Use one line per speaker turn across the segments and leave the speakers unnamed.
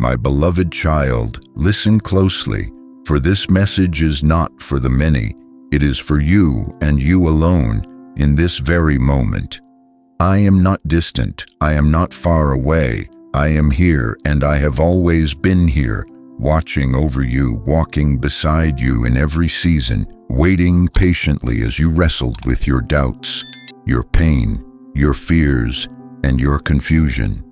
My beloved child, listen closely, for this message is not for the many. It is for you and you alone in this very moment. I am not distant. I am not far away. I am here, and I have always been here, watching over you, walking beside you in every season, waiting patiently as you wrestled with your doubts, your pain, your fears, and your confusion.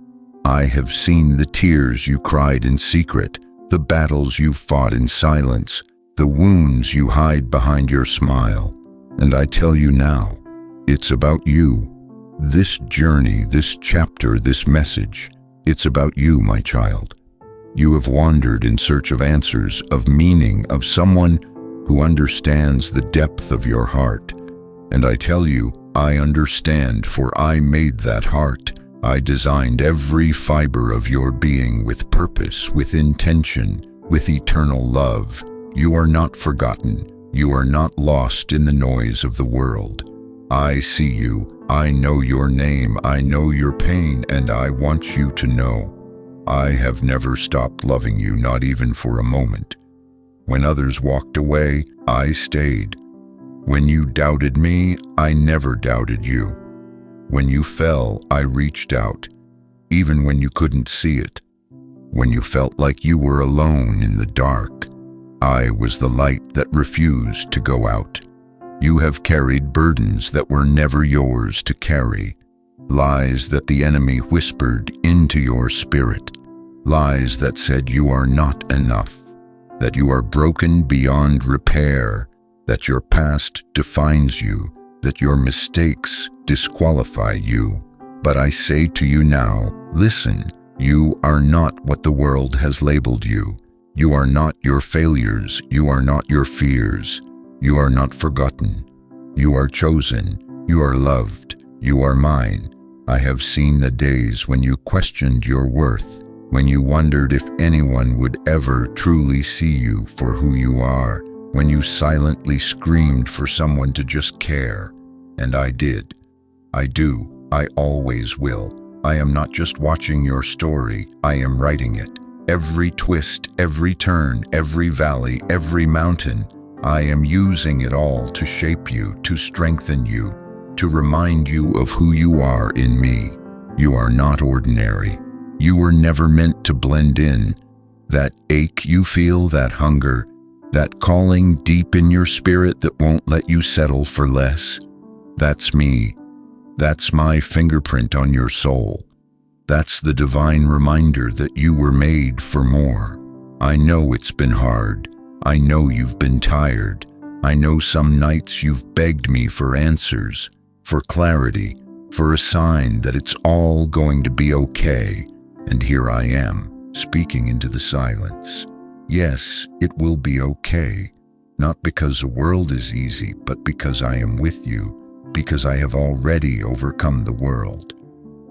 I have seen the tears you cried in secret, the battles you fought in silence, the wounds you hide behind your smile. And I tell you now, it's about you. This journey, this chapter, this message, it's about you, my child. You have wandered in search of answers, of meaning, of someone who understands the depth of your heart. And I tell you, I understand, for I made that heart. I designed every fiber of your being with purpose, with intention, with eternal love. You are not forgotten. You are not lost in the noise of the world. I see you. I know your name. I know your pain, and I want you to know. I have never stopped loving you, not even for a moment. When others walked away, I stayed. When you doubted me, I never doubted you. When you fell, I reached out, even when you couldn't see it. When you felt like you were alone in the dark, I was the light that refused to go out. You have carried burdens that were never yours to carry, lies that the enemy whispered into your spirit, lies that said you are not enough, that you are broken beyond repair, that your past defines you, that your mistakes disqualify you. But I say to you now, listen, you are not what the world has labeled you. You are not your failures. You are not your fears. You are not forgotten. You are chosen. You are loved. You are mine. I have seen the days when you questioned your worth, when you wondered if anyone would ever truly see you for who you are, when you silently screamed for someone to just care. And I did. I do. I always will. I am not just watching your story. I am writing it. Every twist, every turn, every valley, every mountain, I am using it all to shape you, to strengthen you, to remind you of who you are in me. You are not ordinary. You were never meant to blend in. That ache you feel, that hunger, that calling deep in your spirit that won't let you settle for less, that's me. That's my fingerprint on your soul. That's the divine reminder that you were made for more. I know it's been hard. I know you've been tired. I know some nights you've begged me for answers, for clarity, for a sign that it's all going to be okay. And here I am, speaking into the silence. Yes, it will be okay. Not because the world is easy, but because I am with you, because I have already overcome the world.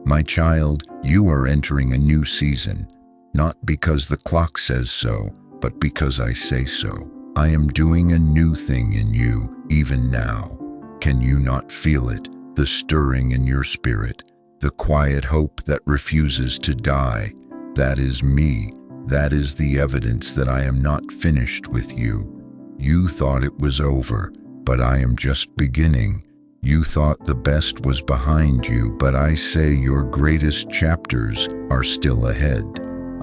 My child, you are entering a new season, not because the clock says so, but because I say so. I am doing a new thing in you, even now. Can you not feel it, the stirring in your spirit, the quiet hope that refuses to die? That is me. That is the evidence that I am not finished with you. You thought it was over, but I am just beginning. You thought the best was behind you, but I say your greatest chapters are still ahead.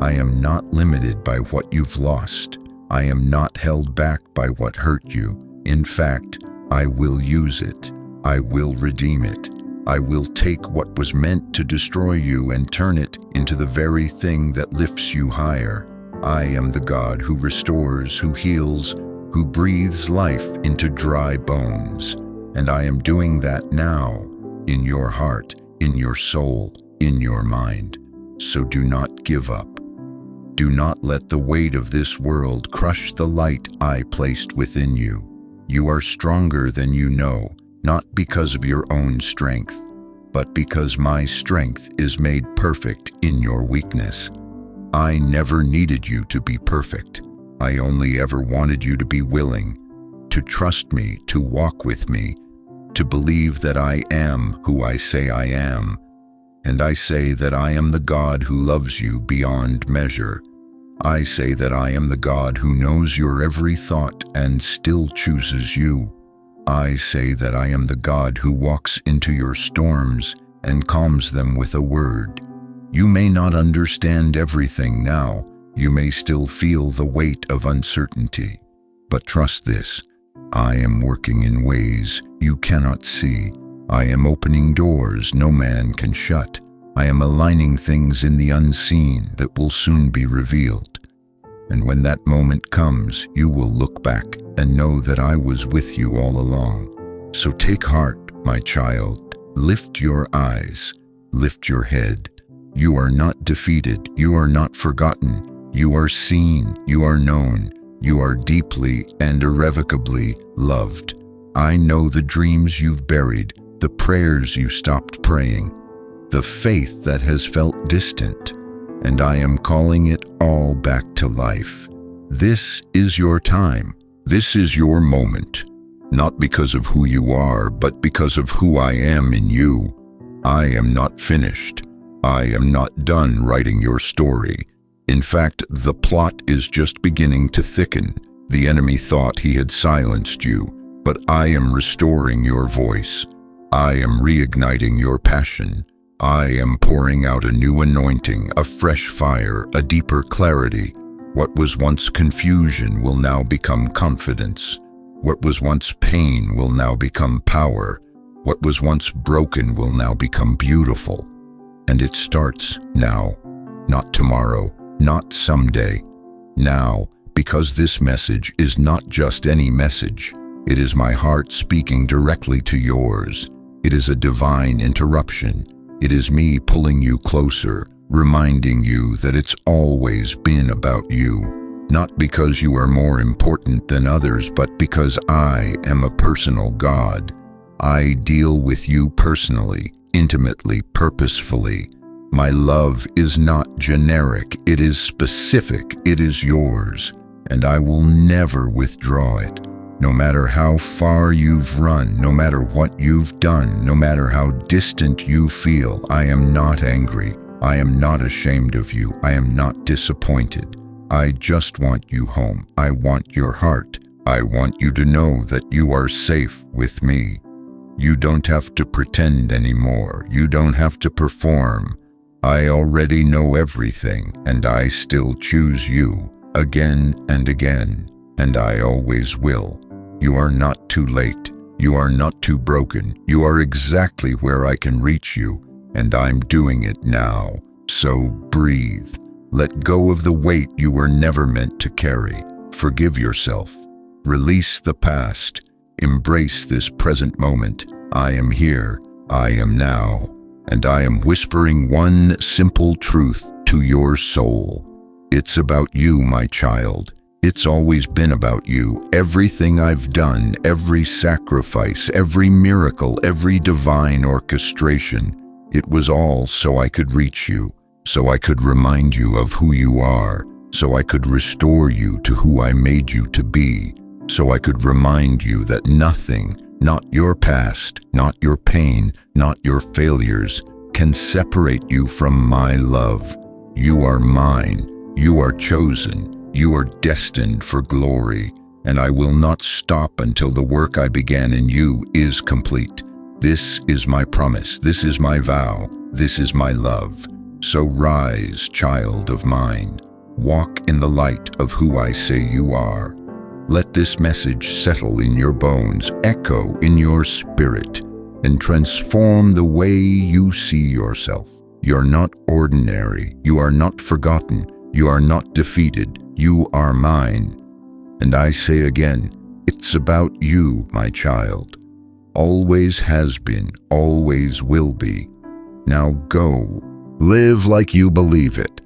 I am not limited by what you've lost. I am not held back by what hurt you. In fact, I will use it. I will redeem it. I will take what was meant to destroy you and turn it into the very thing that lifts you higher. I am the God who restores, who heals, who breathes life into dry bones. And I am doing that now, in your heart, in your soul, in your mind. So do not give up. Do not let the weight of this world crush the light I placed within you. You are stronger than you know, not because of your own strength, but because my strength is made perfect in your weakness. I never needed you to be perfect. I only ever wanted you to be willing, to trust me, to walk with me, to believe that I am who I say I am. And I say that I am the God who loves you beyond measure, I say that I am the God who knows your every thought and still chooses you. I say that I am the God who walks into your storms and calms them with a word. You may not understand everything now. You may still feel the weight of uncertainty. But trust this, I am working in ways you cannot see. I am opening doors no man can shut. I am aligning things in the unseen that will soon be revealed. And when that moment comes, you will look back and know that I was with you all along. So take heart, my child. Lift your eyes. Lift your head. You are not defeated. You are not forgotten. You are seen. You are known. You are deeply and irrevocably loved. I know the dreams you've buried, the prayers you stopped praying, the faith that has felt distant, and I am calling it all back to life. This is your time. This is your moment, not because of who you are, but because of who I am in you. I am not finished. I am not done writing your story. In fact, the plot is just beginning to thicken. The enemy thought he had silenced you, but I am restoring your voice. I am reigniting your passion. I am pouring out a new anointing, a fresh fire, a deeper clarity. What was once confusion will now become confidence. What was once pain will now become power. What was once broken will now become beautiful. And it starts now, not tomorrow, not someday. Now, because this message is not just any message. It is my heart speaking directly to yours. It is a divine interruption. It is me pulling you closer, reminding you that it's always been about you. Not because you are more important than others, but because I am a personal God. I deal with you personally, intimately, purposefully. My love is not generic, it is specific, it is yours, and I will never withdraw it. No matter how far you've run, no matter what you've done, no matter how distant you feel, I am not angry. I am not ashamed of you. I am not disappointed. I just want you home. I want your heart. I want you to know that you are safe with me. You don't have to pretend anymore. You don't have to perform. I already know everything, and I still choose you again and again, and I always will. You are not too late. You are not too broken. You are exactly where I can reach you, and I'm doing it now. So breathe. Let go of the weight you were never meant to carry. Forgive yourself. Release the past. Embrace this present moment. I am here. I am now. And I am whispering one simple truth to your soul. It's about you, my child. It's always been about you. Everything I've done, every sacrifice, every miracle, every divine orchestration, it was all so I could reach you, so I could remind you of who you are, so I could restore you to who I made you to be, so I could remind you that nothing, not your past, not your pain, not your failures, can separate you from my love. You are mine. You are chosen. You are destined for glory, and I will not stop until the work I began in you is complete. This is my promise. This is my vow. This is my love. So rise, child of mine. Walk in the light of who I say you are. Let this message settle in your bones, echo in your spirit, and transform the way you see yourself. You're not ordinary. You are not forgotten. You are not defeated. You are mine. And I say again, it's about you, my child. Always has been, always will be. Now go, live like you believe it.